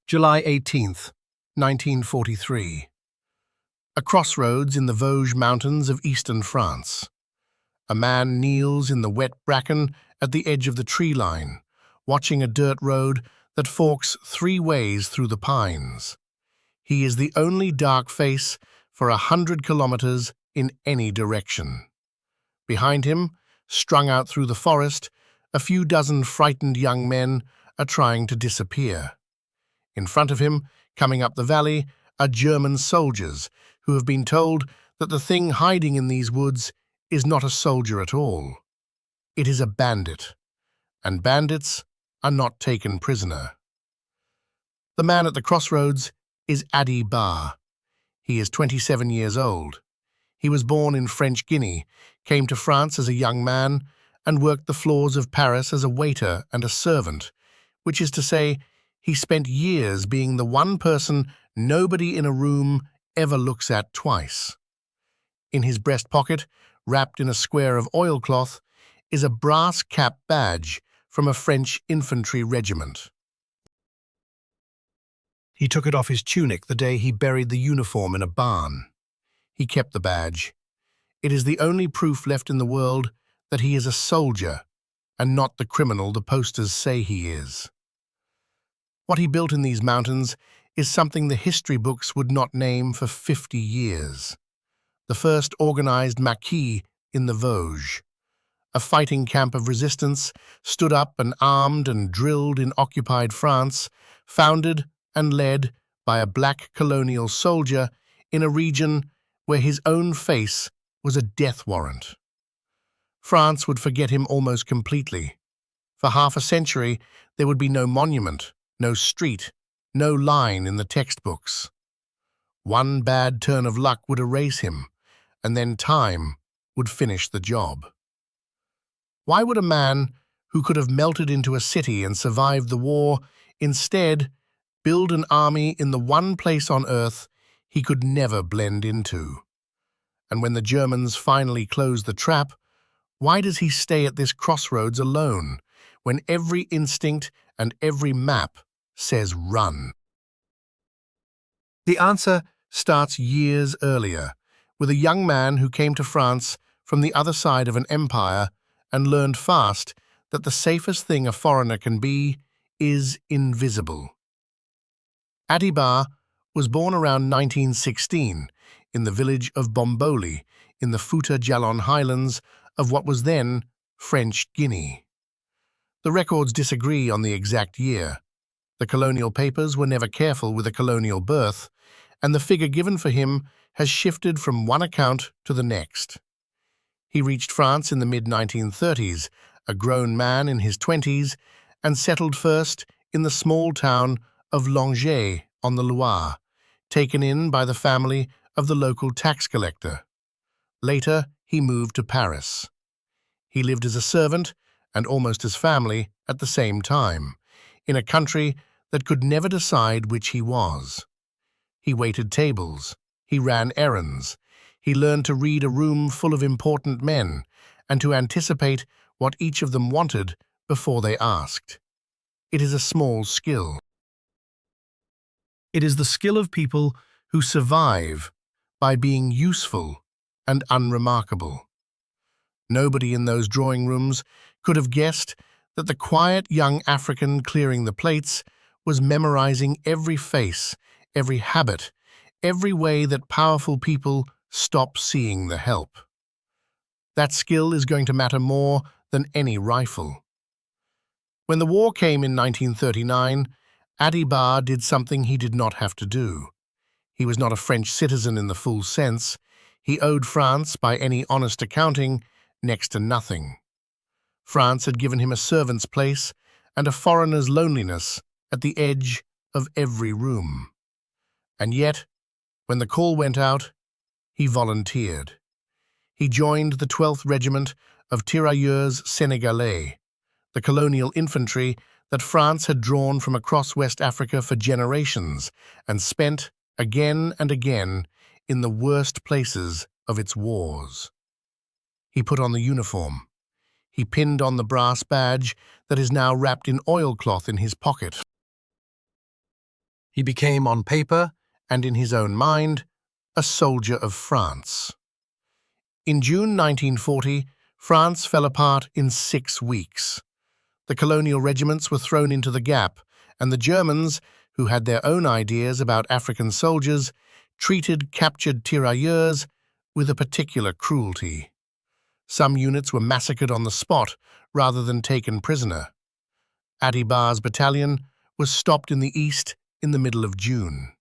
July 18th, 1943. A crossroads in the Vosges mountains of eastern France. A man kneels in the wet bracken at the edge of the tree line, watching a dirt road that forks 3 ways through the pines. He is the only dark face for 100 kilometers in any direction. Behind him, strung out through the forest, a few dozen frightened young men are trying to disappear. In front of him, coming up the valley, are German soldiers who have been told that the thing hiding in these woods is not a soldier at all. It is a bandit, and bandits are not taken prisoner. The man at the crossroads is Adi Bar. He is 27 years old. He was born in French Guinea, came to France as a young man, and worked the floors of Paris as a waiter and a servant, which is to say, he spent years being the one person nobody in a room ever looks at twice. In his breast pocket, wrapped in a square of oilcloth, is a brass cap badge from a French infantry regiment. He took it off his tunic the day he buried the uniform in a barn. He kept the badge. It is the only proof left in the world that he is a soldier and not the criminal the posters say he is. What he built in these mountains is something the history books would not name for 50 years. The first organized maquis in the Vosges. A fighting camp of resistance, stood up and armed and drilled in occupied France, founded and led by a black colonial soldier in a region where his own face was a death warrant. France would forget him almost completely. For half a century, there would be no monument, no street, no line in the textbooks. One bad turn of luck would erase him, and then time would finish the job. Why would a man who could have melted into a city and survived the war instead build an army in the one place on earth he could never blend into? And when the Germans finally close the trap, why does he stay at this crossroads alone, when every instinct and every map says run? The answer starts years earlier, with a young man who came to France from the other side of an empire and learned fast that the safest thing a foreigner can be is invisible. Adi Bar was born around 1916 in the village of Bomboli in the Fouta Djallon highlands of what was then French Guinea. The records disagree on the exact year. The colonial papers were never careful with a colonial birth, and the figure given for him has shifted from one account to the next. He reached France in the mid-1930s, a grown man in his 20s, and settled first in the small town of Langeais on the Loire, taken in by the family of the local tax collector. Later, he moved to Paris. He lived as a servant and almost as family at the same time, in a country that could never decide which he was. He waited tables, he ran errands, he learned to read a room full of important men and to anticipate what each of them wanted before they asked. It is a small skill. It is the skill of people who survive by being useful and unremarkable. Nobody in those drawing rooms could have guessed that the quiet young African clearing the plates was memorizing every face, every habit, every way that powerful people stop seeing the help. That skill is going to matter more than any rifle. When the war came in 1939, Adi Bar did something he did not have to do. He was not a French citizen in the full sense. He owed France, by any honest accounting, next to nothing. France had given him a servant's place and a foreigner's loneliness at the edge of every room. And yet, when the call went out, he volunteered. He joined the 12th Regiment of Tirailleurs Sénégalais, the colonial infantry that France had drawn from across West Africa for generations and spent again and again in the worst places of its wars. He put on the uniform. He pinned on the brass badge that is now wrapped in oilcloth in his pocket. He became, on paper and in his own mind, a soldier of France. In June 1940, France fell apart in 6 weeks. The colonial regiments were thrown into the gap, and the Germans, who had their own ideas about African soldiers, treated captured tirailleurs with a particular cruelty. Some units were massacred on the spot rather than taken prisoner. Adibar's battalion was stopped in the east in the middle of June.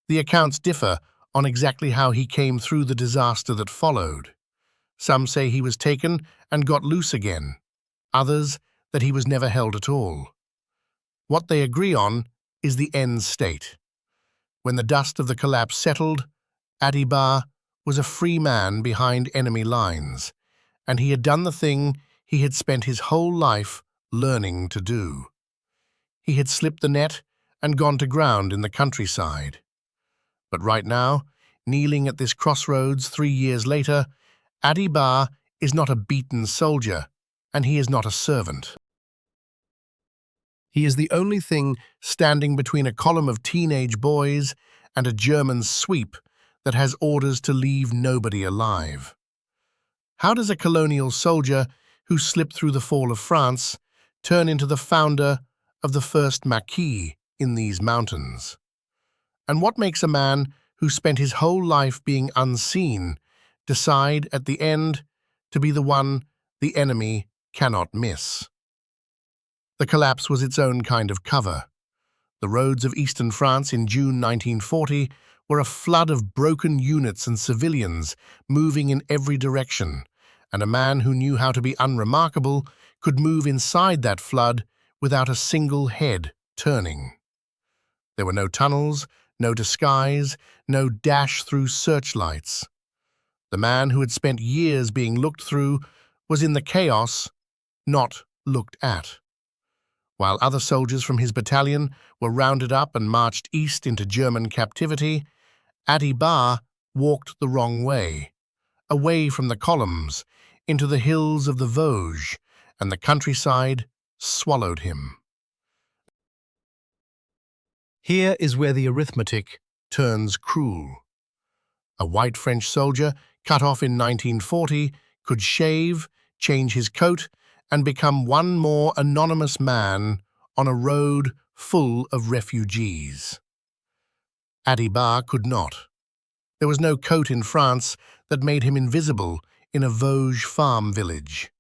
The accounts differ on exactly how he came through the disaster that followed. Some say he was taken and got loose again, others that he was never held at all. What they agree on is the end state. When the dust of the collapse settled, Adibar was a free man behind enemy lines, and he had done the thing he had spent his whole life learning to do. He had slipped the net and gone to ground in the countryside. But right now, kneeling at this crossroads 3 years later, Adibar is not a beaten soldier, and he is not a servant. He is the only thing standing between a column of teenage boys and a German sweep that has orders to leave nobody alive. How does a colonial soldier who slipped through the fall of France turn into the founder of the first maquis in these mountains? And what makes a man who spent his whole life being unseen decide at the end to be the one the enemy cannot miss? The collapse was its own kind of cover. The roads of eastern France in June 1940 were a flood of broken units and civilians moving in every direction, and a man who knew how to be unremarkable could move inside that flood without a single head turning. There were no tunnels, no disguise, no dash through searchlights. The man who had spent years being looked through was in the chaos, not looked at. While other soldiers from his battalion were rounded up and marched east into German captivity, Adibar walked the wrong way, away from the columns, into the hills of the Vosges, and the countryside swallowed him. Here is where the arithmetic turns cruel. A white French soldier, cut off in 1940, could shave, change his coat, and become one more anonymous man on a road full of refugees. Adibar could not. There was no coat in France that made him invisible in a Vosges farm village.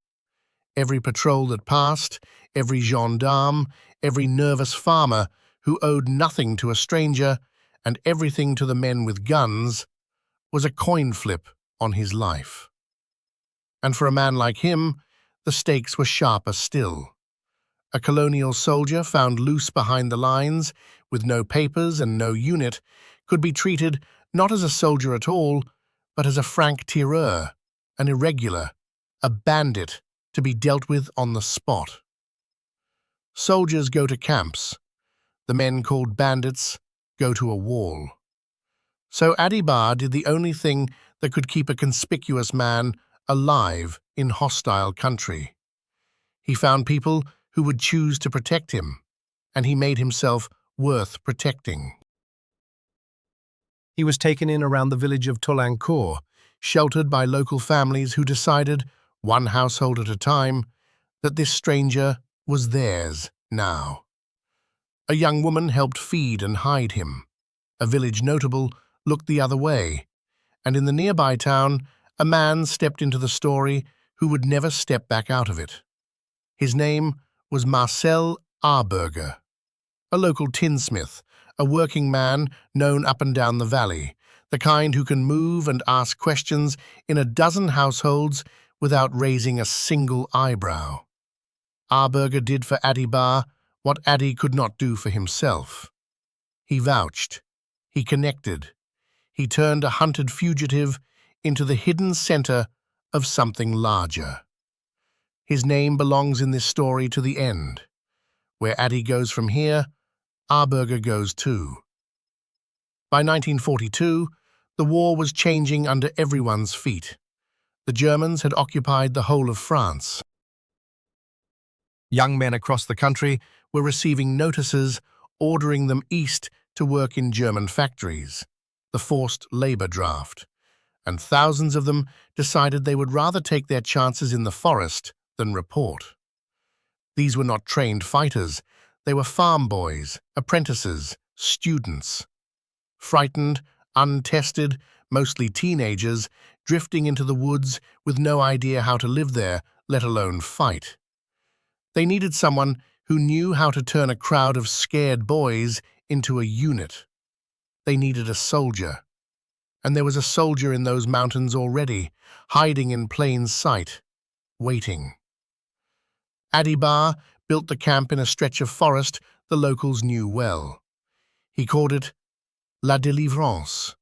Every patrol that passed, every gendarme, every nervous farmer who owed nothing to a stranger and everything to the men with guns was a coin flip on his life. And for a man like him, the stakes were sharper still. A colonial soldier found loose behind the lines, with no papers and no unit, could be treated not as a soldier at all, but as a franc-tireur, an irregular, a bandit to be dealt with on the spot. Soldiers go to camps. The men called bandits go to a wall. So Adibar did the only thing that could keep a conspicuous man alive in hostile country. He found people who would choose to protect him, and he made himself worth protecting. He was taken in around the village of Toulancourt, sheltered by local families who decided, one household at a time, that this stranger was theirs now. A young woman helped feed and hide him. A village notable looked the other way, and in the nearby town, a man stepped into the story who would never step back out of it. His name was Marcel Arberger, a local tinsmith, a working man known up and down the valley, the kind who can move and ask questions in a dozen households without raising a single eyebrow. Arberger did for Adibar what Adi could not do for himself. He vouched, he connected, he turned a hunted fugitive into the hidden center of something larger. His name belongs in this story to the end. Where Adi goes from here, Arberger goes too. By 1942, the war was changing under everyone's feet. The Germans had occupied the whole of France. Young men across the country were receiving notices ordering them east to work in German factories, the forced labor draft, and thousands of them decided they would rather take their chances in the forest than report. These were not trained fighters, they were farm boys, apprentices, students. Frightened, untested, mostly teenagers, drifting into the woods with no idea how to live there, let alone fight. They needed someone who knew how to turn a crowd of scared boys into a unit. They needed a soldier. And there was a soldier in those mountains already, hiding in plain sight, waiting. Adibar built the camp in a stretch of forest the locals knew well. He called it La Deliverance,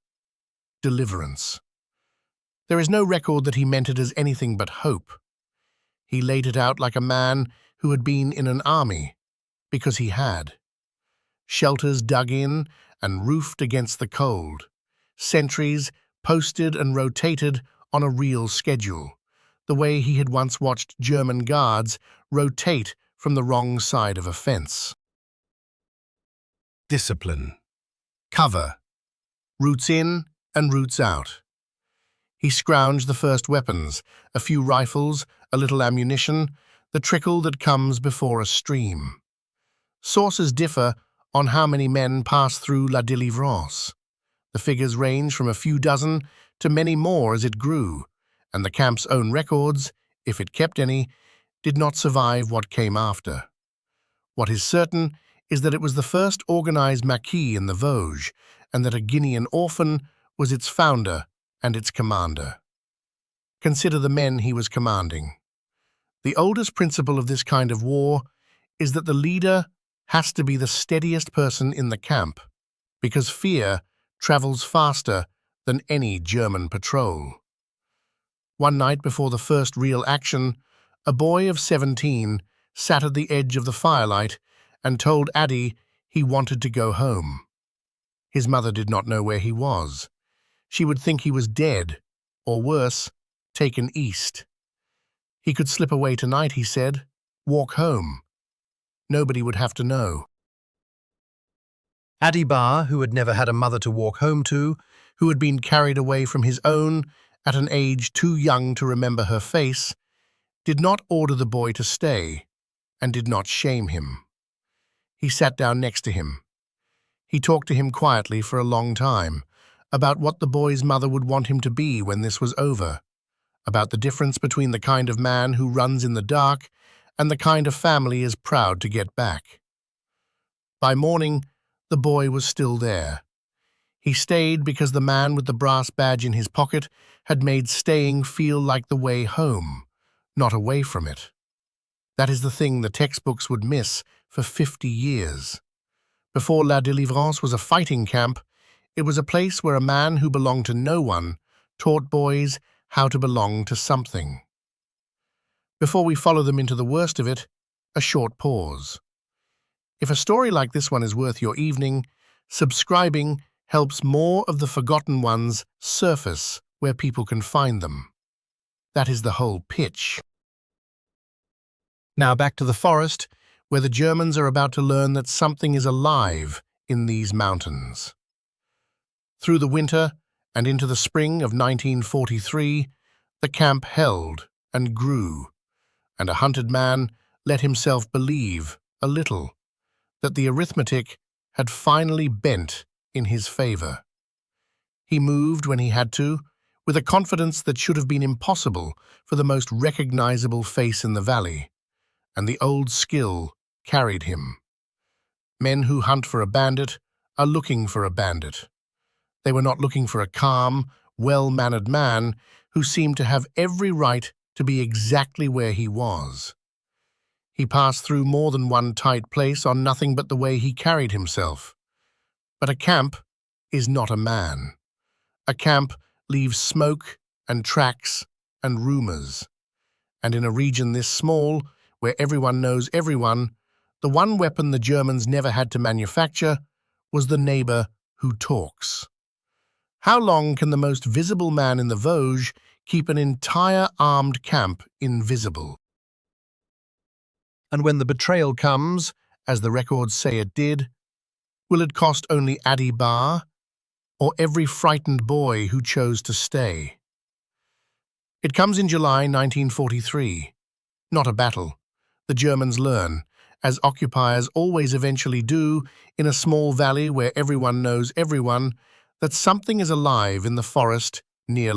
Deliverance. There is no record that he meant it as anything but hope. He laid it out like a man who had been in an army, because he had. Shelters dug in and roofed against the cold. Sentries posted and rotated on a real schedule, the way he had once watched German guards rotate from the wrong side of a fence. Discipline. Cover. Roots in and roots out. He scrounged the first weapons, a few rifles, a little ammunition, the trickle that comes before a stream. Sources differ on how many men pass through La Delivrance. The figures range from a few dozen to many more as it grew, and the camp's own records, if it kept any, did not survive what came after. What is certain is that it was the first organized maquis in the Vosges, and that a Guinean orphan was its founder and its commander. Consider the men he was commanding. The oldest principle of this kind of war is that the leader has to be the steadiest person in the camp, because fear travels faster than any German patrol. One night before the first real action, a boy of 17 sat at the edge of the firelight and told Addy he wanted to go home. His mother did not know where he was. She would think he was dead, or worse, taken east. He could slip away tonight, he said, walk home. Nobody would have to know. Adibar, who had never had a mother to walk home to, who had been carried away from his own at an age too young to remember her face, did not order the boy to stay, and did not shame him. He sat down next to him. He talked to him quietly for a long time, about what the boy's mother would want him to be when this was over, about the difference between the kind of man who runs in the dark and the kind of family is proud to get back. By morning, the boy was still there. He stayed because the man with the brass badge in his pocket had made staying feel like the way home, not away from it. That is the thing the textbooks would miss for 50 years. Before La Delivrance was a fighting camp, it was a place where a man who belonged to no one taught boys how to belong to something. Before we follow them into the worst of it, a short pause. If a story like this one is worth your evening, subscribing helps more of the forgotten ones surface where people can find them. That is the whole pitch. Now back to the forest, where the Germans are about to learn that something is alive in these mountains. Through the winter and into the spring of 1943, the camp held and grew, and a hunted man let himself believe, a little, that the arithmetic had finally bent in his favor. He moved when he had to, with a confidence that should have been impossible for the most recognizable face in the valley, and the old skill carried him. Men who hunt for a bandit are looking for a bandit. They were not looking for a calm, well-mannered man who seemed to have every right to be exactly where he was. He passed through more than one tight place on nothing but the way he carried himself. But a camp is not a man. A camp leaves smoke and tracks and rumors. And in a region this small, where everyone knows everyone, the one weapon the Germans never had to manufacture was the neighbor who talks. How long can the most visible man in the Vosges keep an entire armed camp invisible? And when the betrayal comes, as the records say it did, Will it cost only Adi Bar, or every frightened boy who chose to stay? It comes in July 1943. Not a battle. The Germans learn, as occupiers always eventually do, in a small valley where everyone knows everyone, that something is alive in the forest near